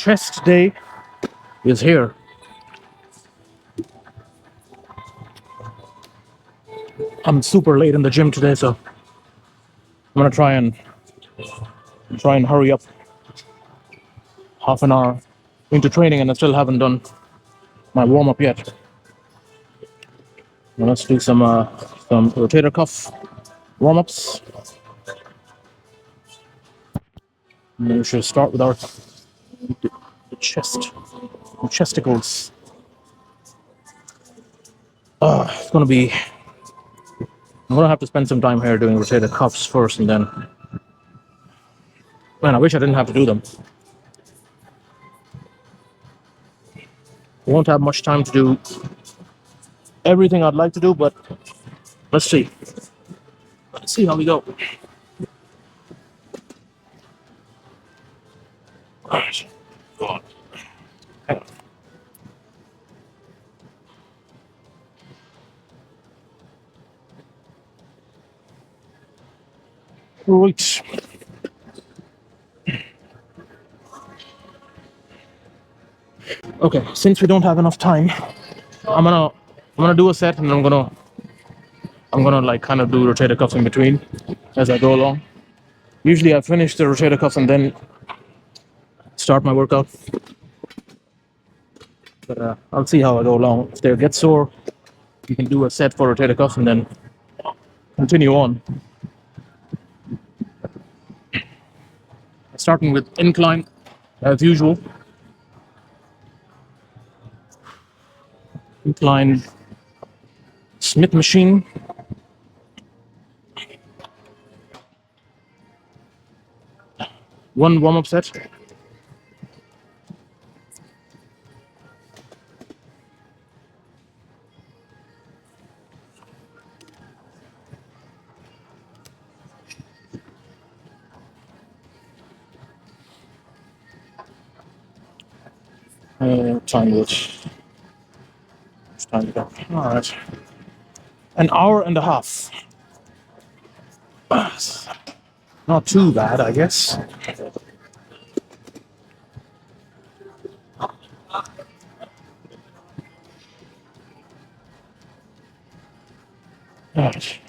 chest day is here. I'm super late in the gym today, so I'm gonna try and hurry up. Half an hour into training, and I still haven't done my warm up yet. Now let's do some rotator cuff warm ups. And then we should start with our the chesticles. It's gonna be. I'm gonna have to spend some time here doing rotator cuffs first, and then. Man, I wish I didn't have to do them. I won't have much time to do everything I'd like to do, but let's see. Let's see how we go. Alright. Go on. Hang on. Right. Okay, since we don't have enough time, I'm gonna do a set, and I'm gonna like kind of do rotator cuffs in between as I go along. Usually I finish the rotator cuffs and then start my workout. But I'll see how I go along. If they get sore, you can do a set for rotator cuffs and then continue on. Starting with incline as usual. Incline Smith machine. One warm-up set. Time to go. All right. An hour and a half. Not too bad, I guess. All right.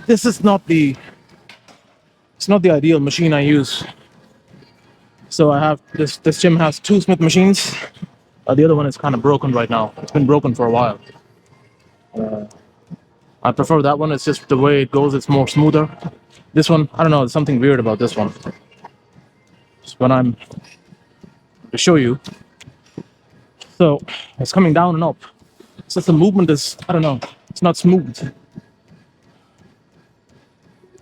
This is not the ideal machine I use. So I have this gym has two Smith machines. The other one is kind of broken right now. It's been broken for a while. I prefer that one. It's just the way it goes. It's more smoother. This one, I don't know. There's something weird about this one. Just when I'm to show you. So it's coming down and up. It's just the movement is, I don't know. It's not smooth.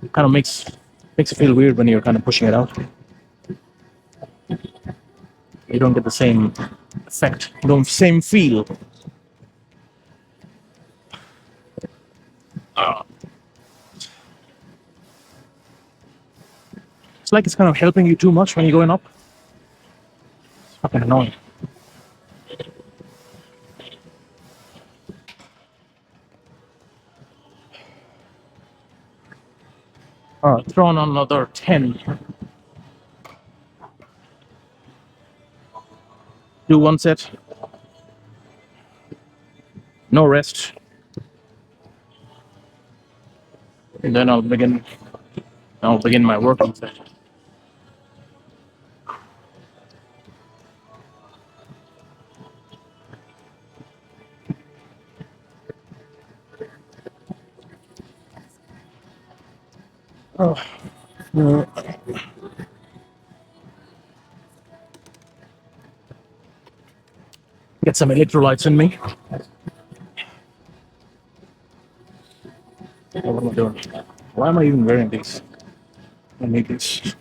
It kind of makes it feel weird when you're kind of pushing it out. You don't get the same effect, the same feel. It's like it's kind of helping you too much when you're going up. It's fucking annoying. Alright, throw on another 10. Do one set. No rest. And then I'll begin my workout set. Oh. Get some electrolytes in me. What am I doing? Why am I even wearing these? I need these.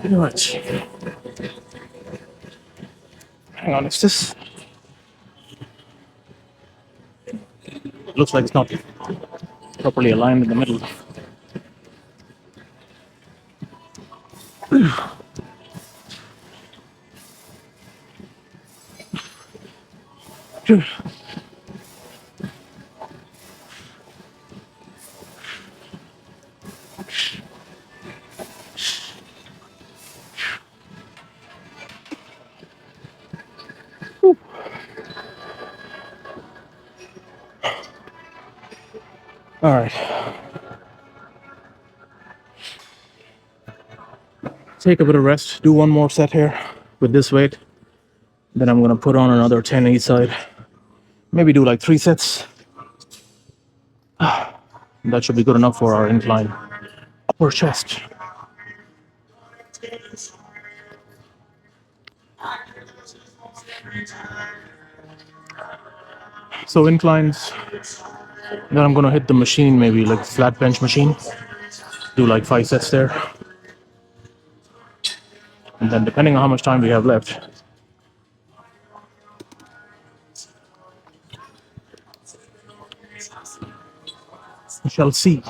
Right. Hang on, is this? Looks like it's not properly aligned in the middle. All right. Take a bit of rest. Do one more set here with this weight. Then I'm gonna put on another 10 each side. Maybe do like 3 sets. That should be good enough for our incline upper chest. So inclines. Then I'm gonna hit the machine, maybe like flat bench machine. Do like 5 sets there. And then depending on how much time we have left, we shall see.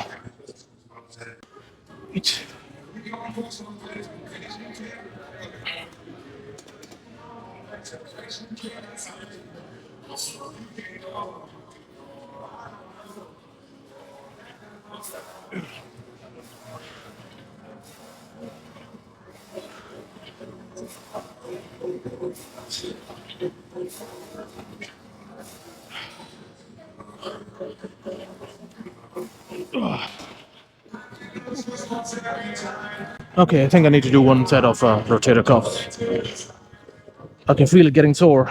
Okay, I think I need to do one set of rotator cuffs. I can feel it getting sore.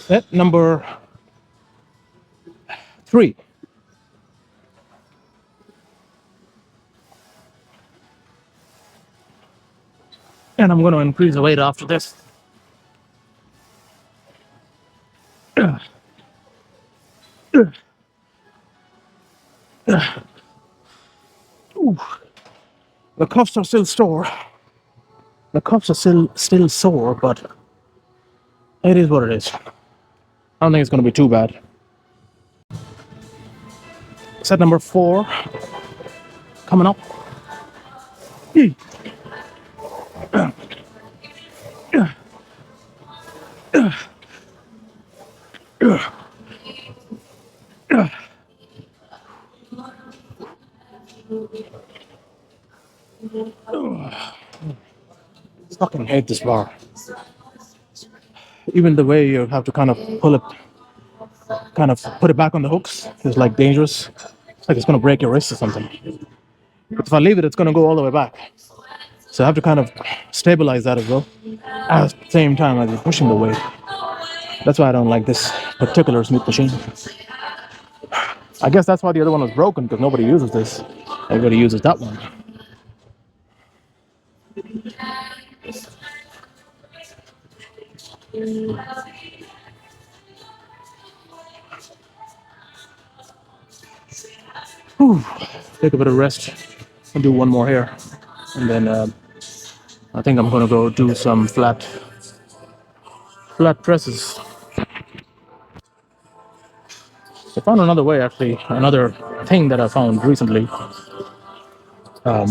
Set number 3. And I'm going to increase the weight after this. Ooh. The cuffs are still sore. The cuffs are still sore, but it is what it is. I don't think it's going to be too bad. Set number 4 coming up. Fucking hate this bar. Even the way you have to kind of pull it, kind of put it back on the hooks is like dangerous. It's like it's gonna break your wrist or something. But if I leave it, it's gonna go all the way back. So I have to kind of stabilize that as well at the same time as you're pushing the weight. That's why I don't like this particular Smith machine. I guess that's why the other one was broken, because nobody uses this. Everybody uses that one. Whew. Take a bit of rest and do one more here. And then I think I'm gonna go do some flat presses. I found another way, actually, another thing that I found recently. So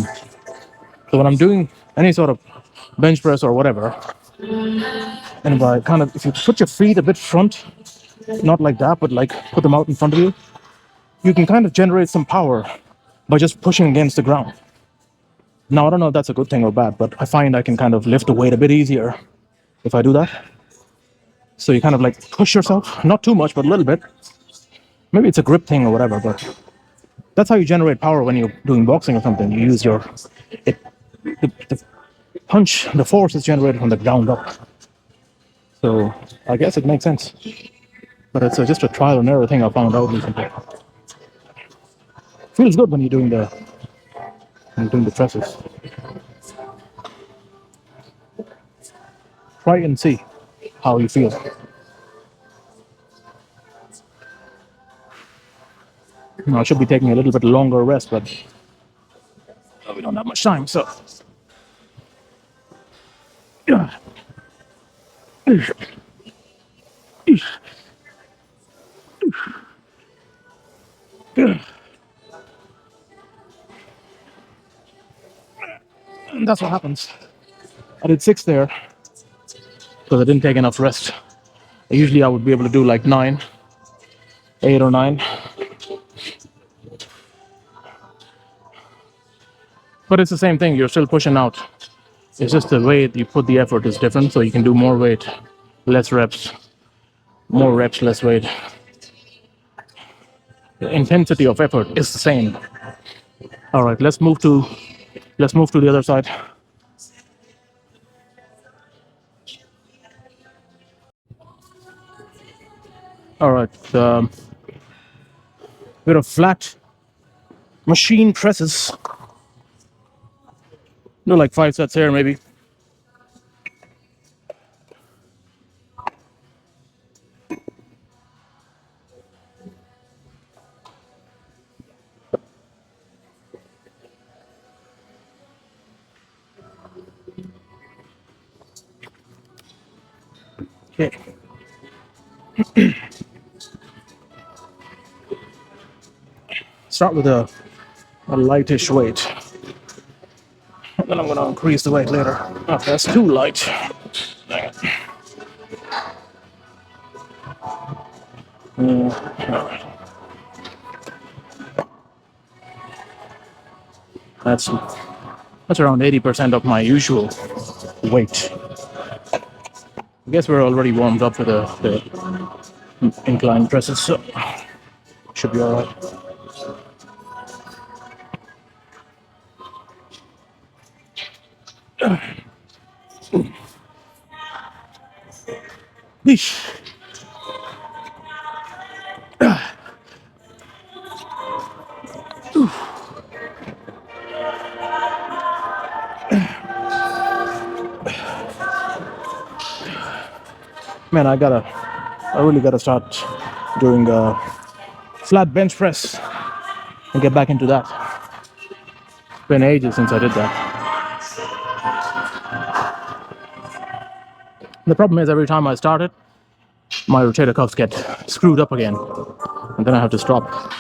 when I'm doing any sort of bench press or whatever, and if you put your feet a bit front, not like that, but like put them out in front of you, you can kind of generate some power by just pushing against the ground. Now, I don't know if that's a good thing or bad, but I find I can kind of lift the weight a bit easier if I do that. So you kind of like push yourself, not too much, but a little bit. Maybe it's a grip thing or whatever, but that's how you generate power when you're doing boxing or something. You use the punch, the force is generated from the ground up. So I guess it makes sense. But it's just a trial and error thing I found out recently. Feels good when you're doing the presses. Try and see how you feel. Now, I should be taking a little bit longer rest, but we don't have much time, so. And that's what happens. I did 6 there because I didn't take enough rest. Usually I would be able to do like 9, 8 or 9. But it's the same thing, you're still pushing out. It's just the way you put the effort is different, so you can do more weight, less reps, more reps, less weight. The intensity of effort is the same. All right, let's move to the other side. All right, bit of flat machine presses. Do like 5 sets here, maybe. Okay. Start with a lightish weight. And then I'm going to increase the weight later. Oh, that's too light. Dang it. All right. That's around 80% of my usual weight. I guess we're already warmed up for the incline presses, so should be all right. Man, I really gotta start doing a flat bench press and get back into that. It's been ages since I did that. The problem is every time I start it, my rotator cuffs get screwed up again, and then I have to stop.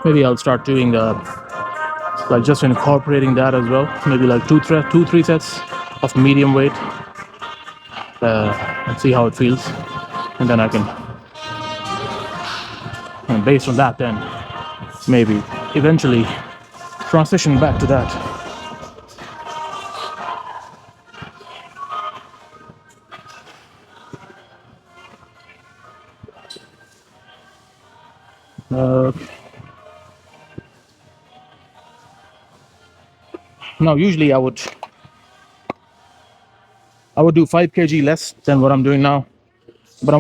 Maybe I'll start doing like just incorporating that as well. Maybe like 2, 3 sets of medium weight and see how it feels, and then I can, and based on that, then maybe eventually transition back to that. Now, usually I would do 5 kg less than what I'm doing now, but I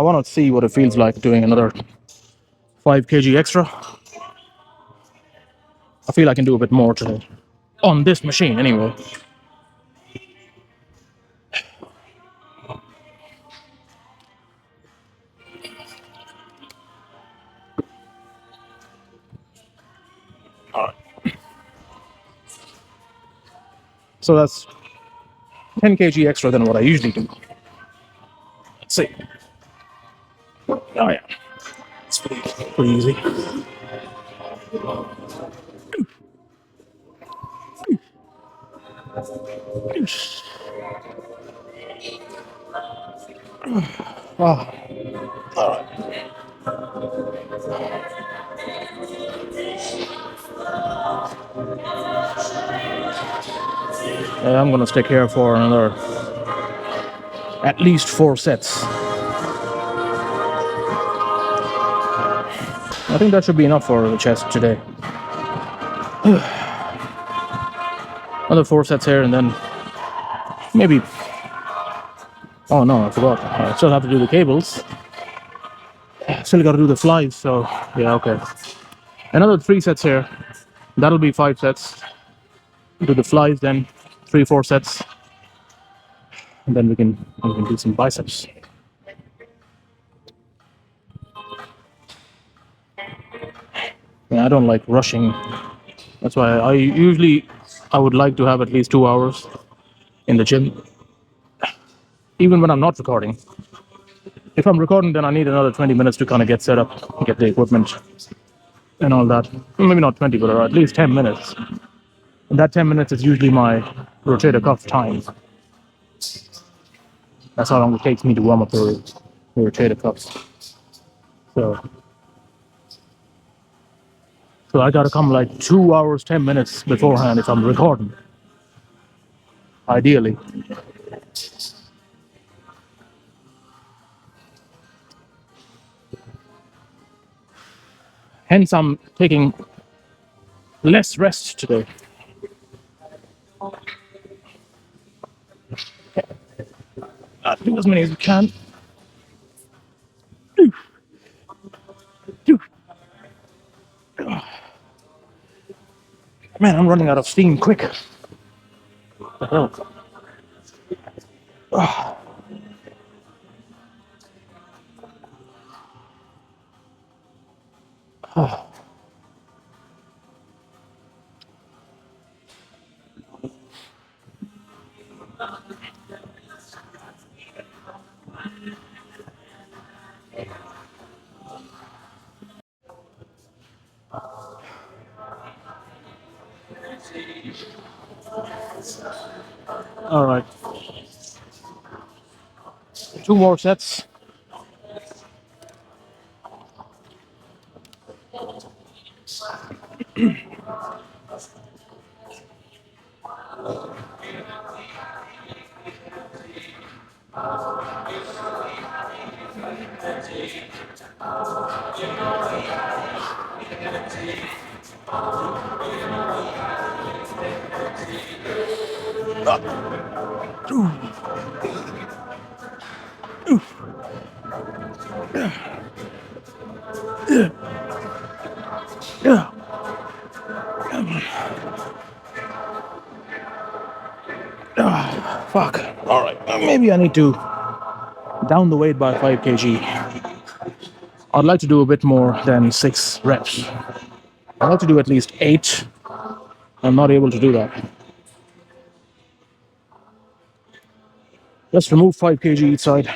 wanna see what it feels like doing another 5 kg extra. I feel I can do a bit more today on this machine, anyway. All right. So that's 10 kg extra than what I usually do. Let's see. Oh yeah, it's pretty easy. Oh, all right. I'm gonna stick here for another at least 4 sets. I think that should be enough for the chest today. Another 4 sets here, and then maybe. Oh no, I forgot. I still have to do the cables. Still got to do the flies. So yeah, okay. Another 3 sets here. That'll be 5 sets. Do the flies, then 3-4 sets, and then we can do some biceps. Yeah, I don't like rushing. That's why I would like to have at least 2 hours in the gym, even when I'm not recording. If I'm recording, then I need another 20 minutes to kind of get set up, get the equipment, and all that. Maybe not 20, but at least 10 minutes. And that 10 minutes is usually my rotator cuff time. That's how long it takes me to warm up the rotator cuffs. So I gotta come like 2 hours, 10 minutes beforehand if I'm recording. Ideally. Hence, I'm taking less rest today. Do as many as we can. Man, I'm running out of steam quick. What the hell? All right. 2 more sets. Yeah. Fuck. All right. Maybe I need to down the weight by 5 kg. I'd like to do a bit more than 6 reps. I'd like to do at least 8. I'm not able to do that. Let's remove 5 kg each side.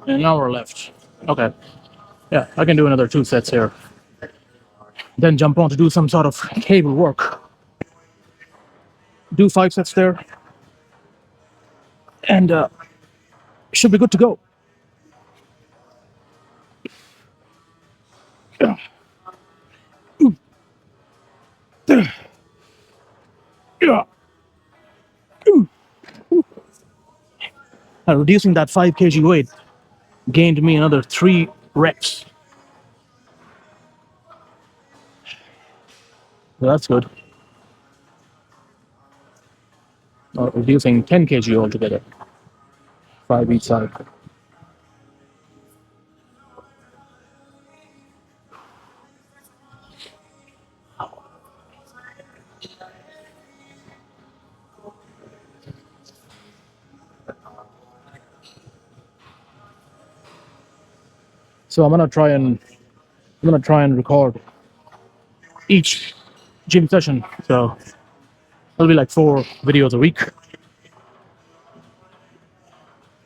An hour left. Okay. Yeah, I can do another 2 sets here. Then jump on to do some sort of cable work. Do 5 sets there, and should be good to go. Reducing that 5 kg weight gained me another 3 reps. So that's good. Reducing 10 kg altogether. 5 each side. So I'm gonna try and record each gym session. So it'll be like 4 videos a week.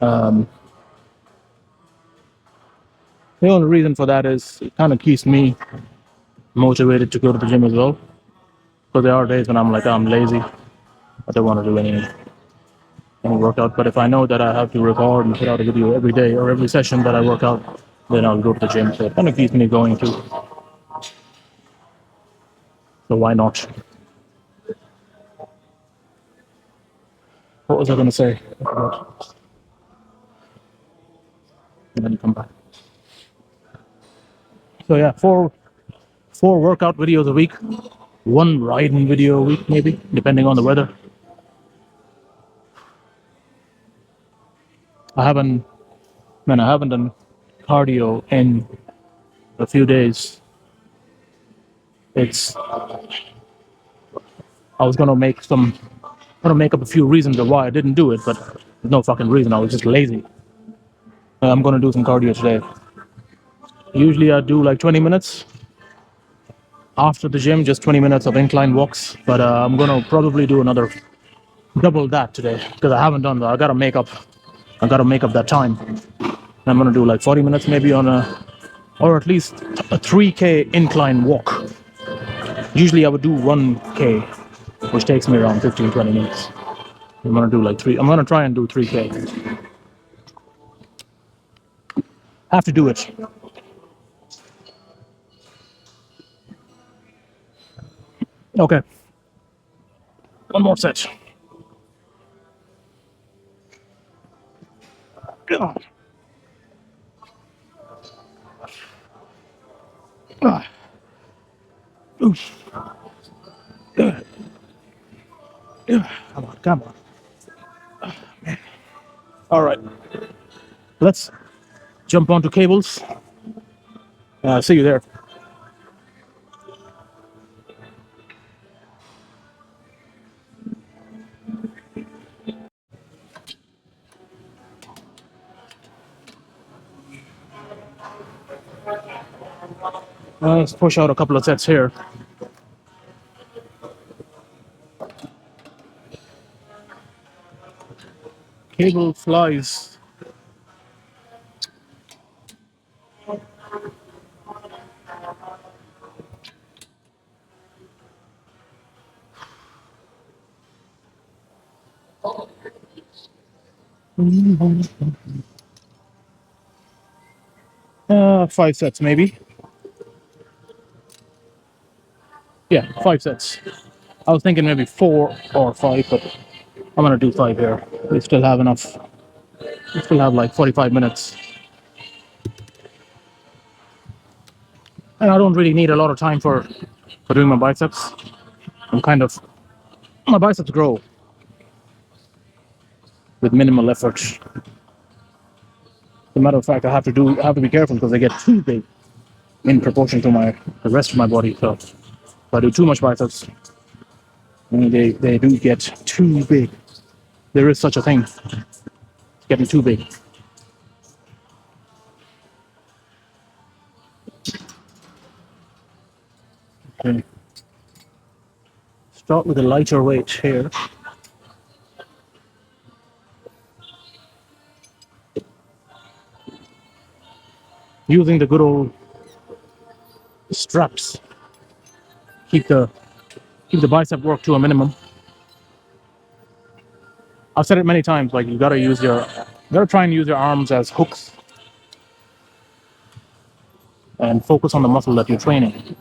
The only reason for that is it kind of keeps me motivated to go to the gym as well. Because there are days when I'm like, I'm lazy. I don't want to do any workout. But if I know that I have to record and put out a video every day or every session that I work out, then I'll go to the gym. So it kind of keeps me going too. So why not? What was I going to say? And then come back. So yeah, four workout videos a week, 1 riding video a week, maybe, depending on the weather. I haven't done cardio in a few days. I was gonna make up a few reasons of why I didn't do it, but there's no fucking reason. I was just lazy. I'm gonna do some cardio today. Usually I do like 20 minutes after the gym, just 20 minutes of incline walks. But I'm gonna probably do another double that today because I haven't done that. I gotta make up that time. I'm gonna do like 40 minutes maybe or at least a 3K incline walk. Usually I would do 1K, which takes me around 15-20 minutes. I'm gonna try and do 3K. Have to do it. Okay. 1 more set. Come on. Man. All right. Let's jump onto cables. See you there. Let's push out a couple of sets here. Cable flies. Five sets maybe. Yeah, 5 sets. I was thinking maybe 4 or 5, but I'm gonna do 5 here. We still have enough. We still have like 45 minutes. And I don't really need a lot of time for doing my biceps. My biceps grow with minimal effort. As a matter of fact, I have to be careful because they get too big in proportion to the rest of my body. So if I do too much biceps, they do get too big. There is such a thing. It's getting too big. Okay. Start with a lighter weight here. Using the good old straps. Keep the bicep work to a minimum. I've said it many times, like you gotta try and use your arms as hooks and focus on the muscle that you're training.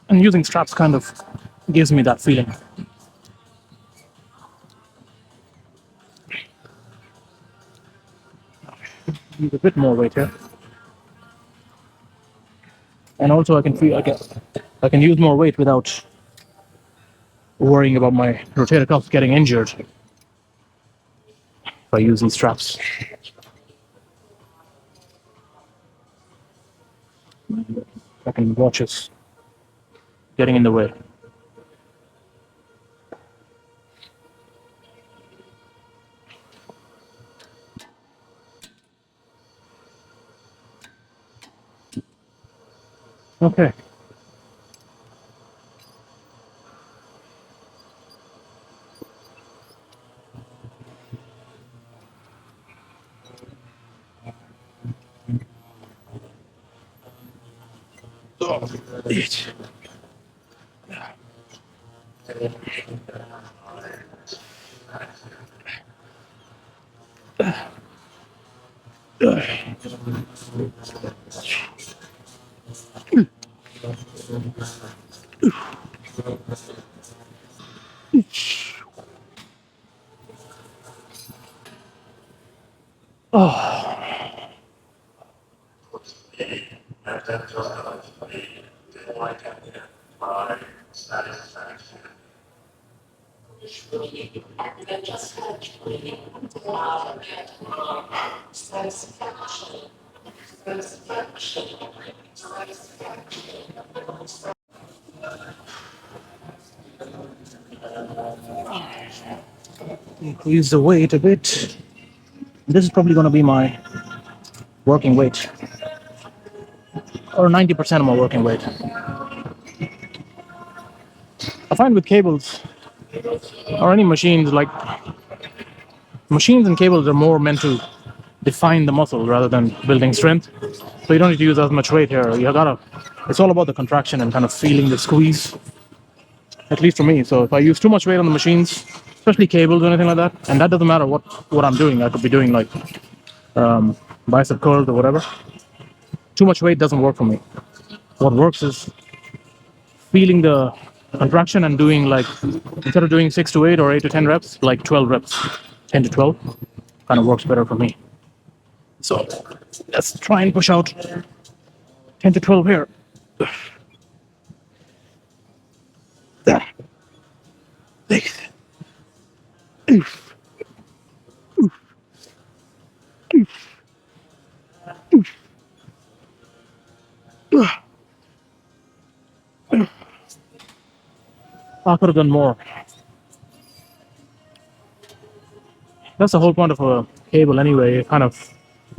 And using straps kind of gives me that feeling. Use a bit more weight here. And also I can use more weight without worrying about my rotator cuff getting injured if I use these straps. I can watch us getting in the way. Okay. Increase the weight a bit. This is probably going to be my working weight, or 90% of my working weight. I find with cables or any machines, like machines and cables are more meant to define the muscle rather than building strength. So you don't need to use as much weight here. It's all about the contraction and kind of feeling the squeeze, at least for me. So if I use too much weight on the machines, especially cables or anything like that, and that doesn't matter what I'm doing. I could be doing like bicep curls or whatever. Too much weight doesn't work for me. What works is feeling the contraction and doing like, instead of doing 6 to 8 or 8 to 10 reps, like 12 reps, 10 to 12, kind of works better for me. So let's try and push out 10 to 12 here. I could have done more. That's the whole point of a cable anyway. You kind of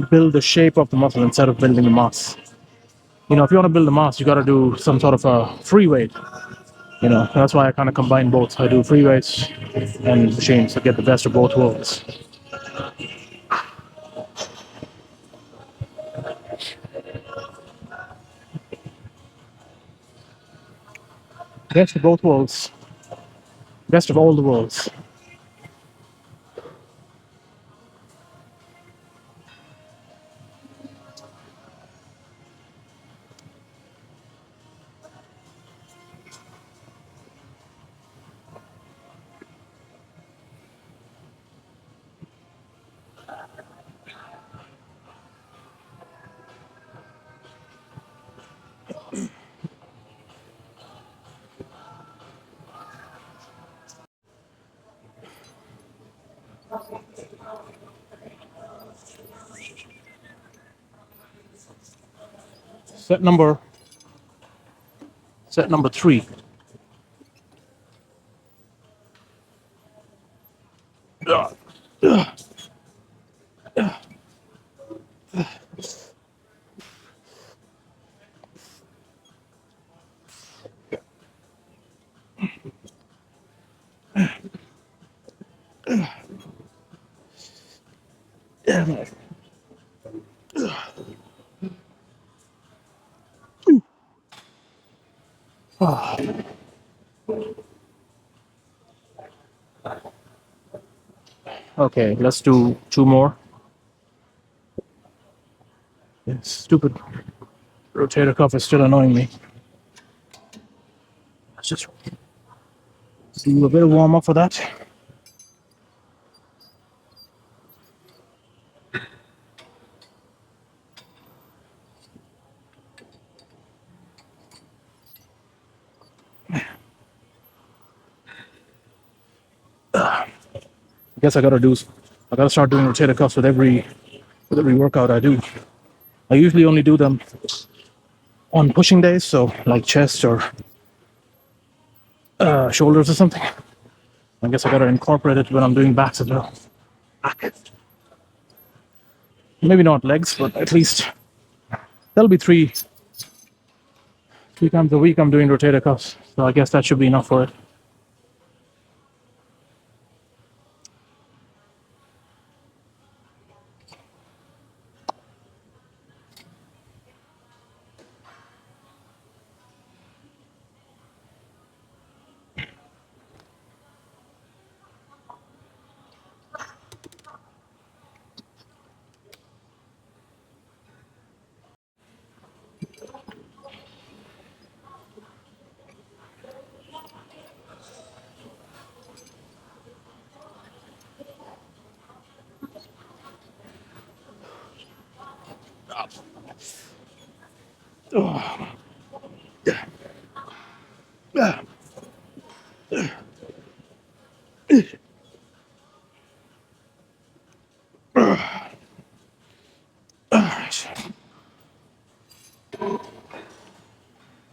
build the shape of the muscle instead of building the mass. You know, if you want to build the mass, you got to do some sort of a free weight. You know, that's why I kind of combine both. I do free weights and machines to get the best of both worlds. Best of both worlds. Best of all the worlds. Set number 3. Okay, let's do 2 more. This stupid rotator cuff is still annoying me. Let's just do a bit of warm up for that. I guess I gotta start doing rotator cuffs with every workout I do. I usually only do them on pushing days, so like chest or shoulders or something. I guess I gotta incorporate it when I'm doing backs as well. Back. Maybe not legs, but at least that'll be three times a week I'm doing rotator cuffs. So I guess that should be enough for it.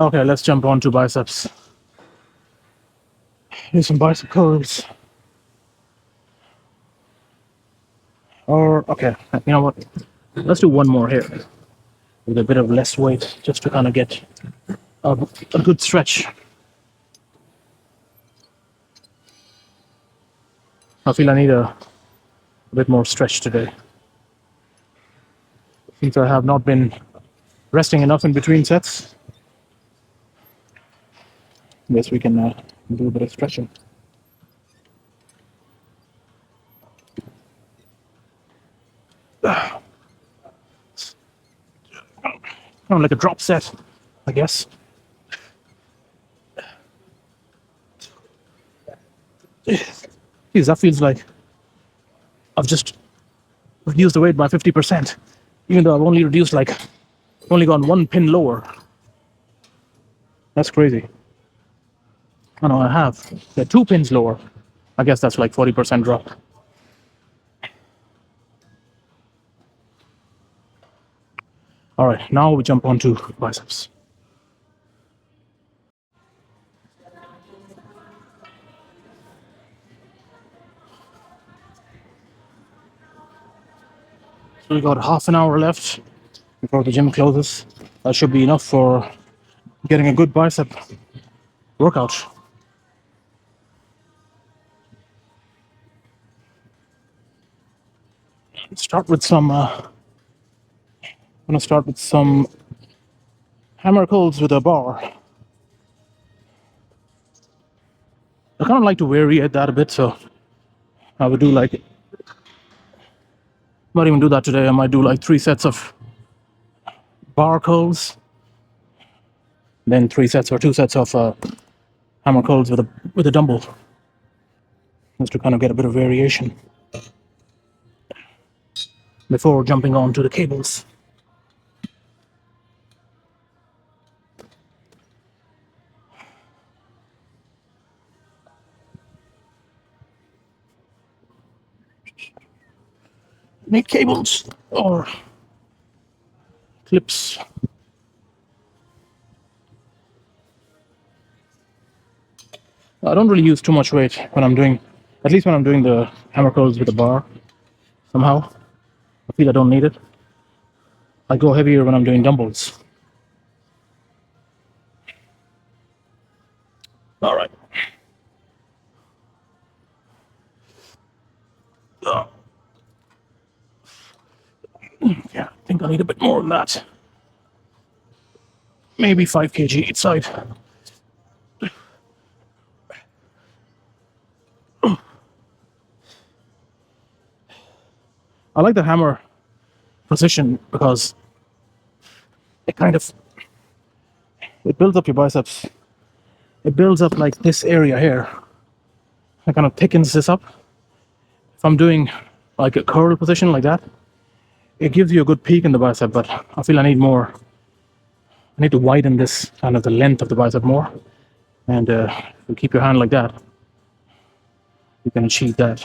Okay, let's jump on to biceps. Do some bicep curls. Or, okay, you know what? Let's do one more here with a bit of less weight just to kind of get a good stretch. I feel I need a bit more stretch today. Since I have not been resting enough in between sets, I guess we can do a bit of stretching. Kind of like a drop set, I guess. Geez, that feels like I've just reduced the weight by 50%, even though I've only gone 1 pin lower. That's crazy. Oh no, I have. They're 2 pins lower. I guess that's like 40% drop. All right, now we jump onto biceps. So we got half an hour left before the gym closes. That should be enough for getting a good bicep workout. Start with some. I'm gonna start with some hammer curls with a bar. I kind of like to vary that a bit, so I would do like. Might even do that today. I might do like 3 sets of bar curls, then 3 sets or 2 sets of hammer curls with a dumbbell, just to kind of get a bit of variation before jumping on to the cables. Need cables or clips. I don't really use too much weight when I'm doing, at least when I'm doing the hammer curls with the bar. Somehow, I feel I don't need it. I go heavier when I'm doing dumbbells. All right. Yeah, I think I need a bit more than that. Maybe 5 kg each side. I like the hammer position because it kind of it builds up your biceps. It builds up like this area here. It kind of thickens this up. If I'm doing like a curl position like that, it gives you a good peak in the bicep, but I feel I need more. I need to widen this kind of the length of the bicep more. And if you keep your hand like that, you can achieve that.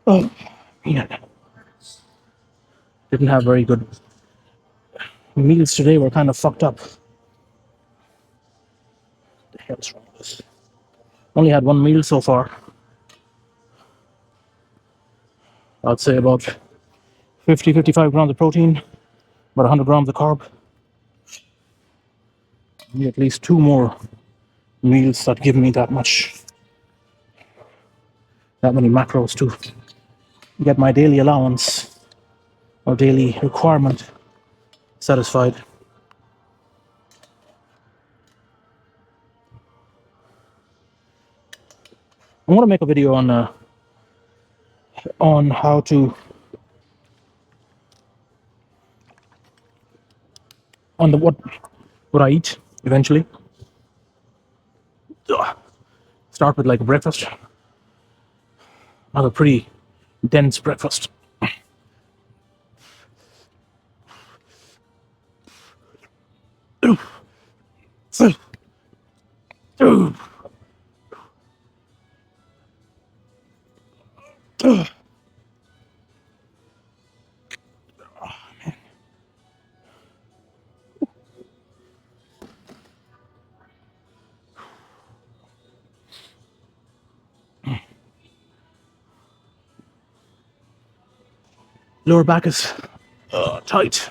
Oh, man. Didn't have very good meals today. Were kind of fucked up. What the hell's wrong with this? Only had one meal so far. I'd say about 50-55 grams of protein, about 100 grams of carb. Need at least 2 more meals that give me that many macros to get my daily allowance or daily requirement satisfied. I want to make a video on how to on the what I eat eventually. Start with like breakfast. I have a pretty dense breakfast. Lower back is tight.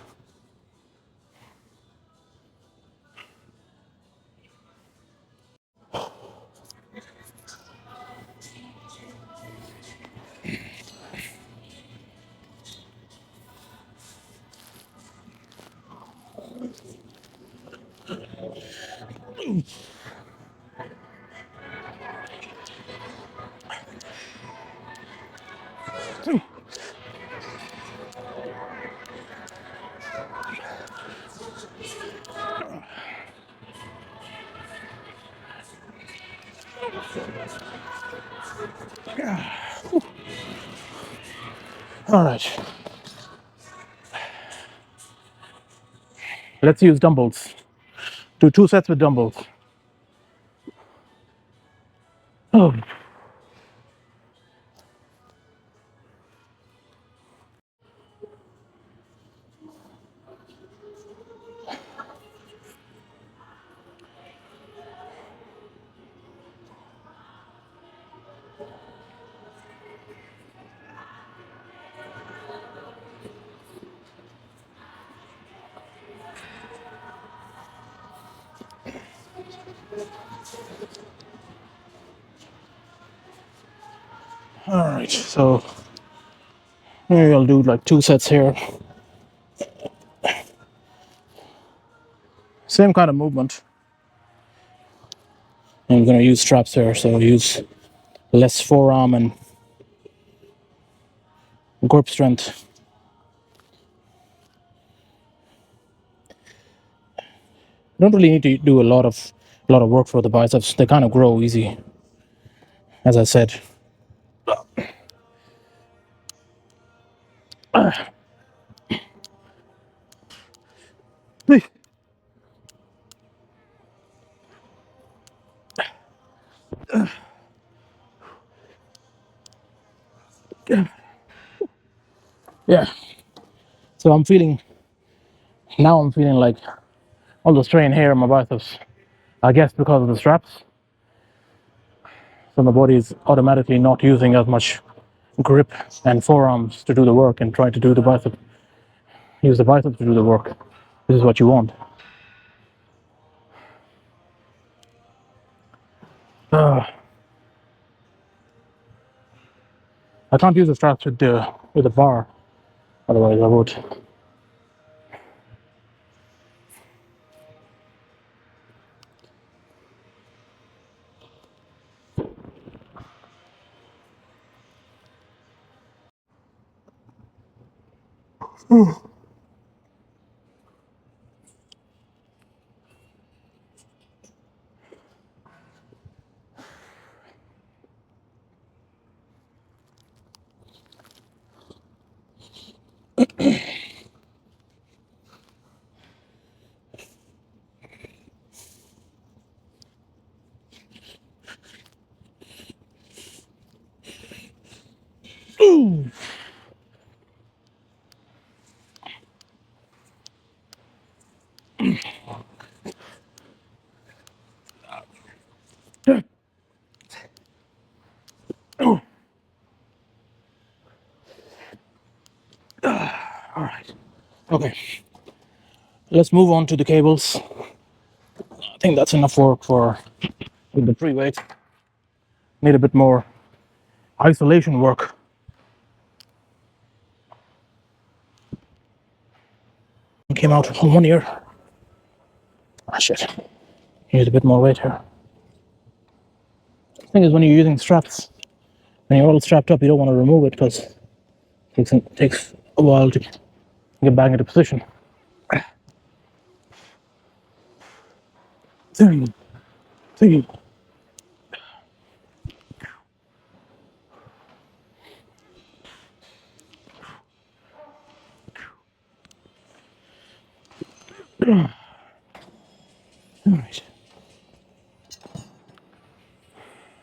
All right. Let's use dumbbells. Do 2 sets with dumbbells. Oh. All right. So maybe I'll do like 2 sets here. Same kind of movement. I'm gonna use straps here, so I'll use less forearm and grip strength. You don't really need to do a lot of work for the biceps. They kind of grow easy, as I said. Yeah. So I'm feeling like all the strain here in my biceps. I guess because of the straps. So my body is automatically not using as much grip and forearms to do the work and try to do the bicep, use the biceps to do the work, this is what you want. I can't use the straps with the bar, otherwise I would. All right. Okay. Let's move on to the cables. I think that's enough work for with the free weight. Need a bit more isolation work. Came out on one ear. Ah, shit. Need a bit more weight here. The thing is, when you're using straps, when you're all strapped up, you don't want to remove it because it takes a while to get back into position. Three. Alright.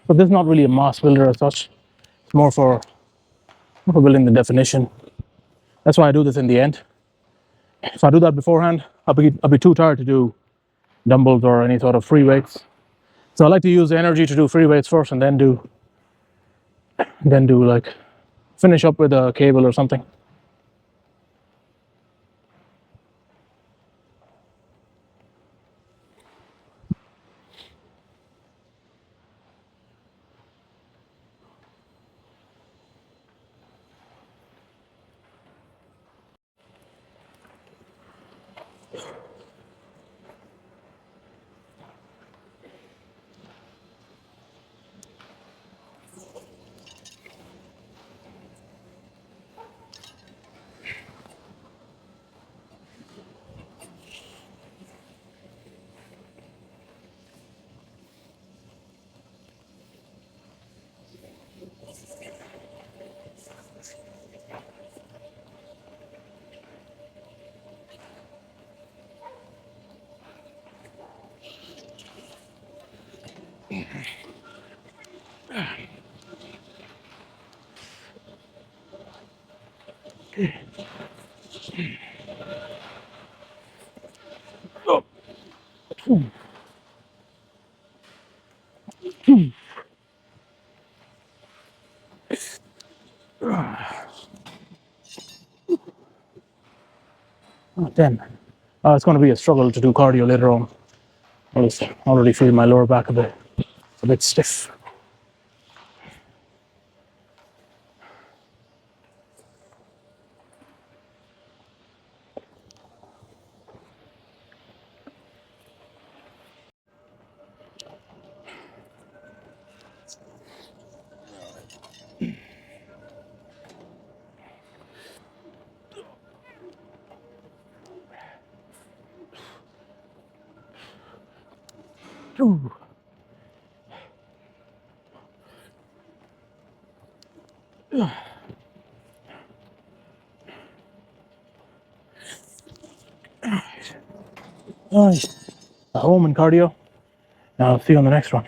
So this is not really a mass builder as such. It's more for building the definition. That's why I do this in the end. If I do that beforehand, I'll be too tired to do dumbbells or any sort of free weights. So I like to use the energy to do free weights first and then do like finish up with a cable or something. Oh, damn. It's going to be a struggle to do cardio later on. I already feel my lower back a bit stiff. Ooh. All right. Home and cardio. Now I'll see you on the next one.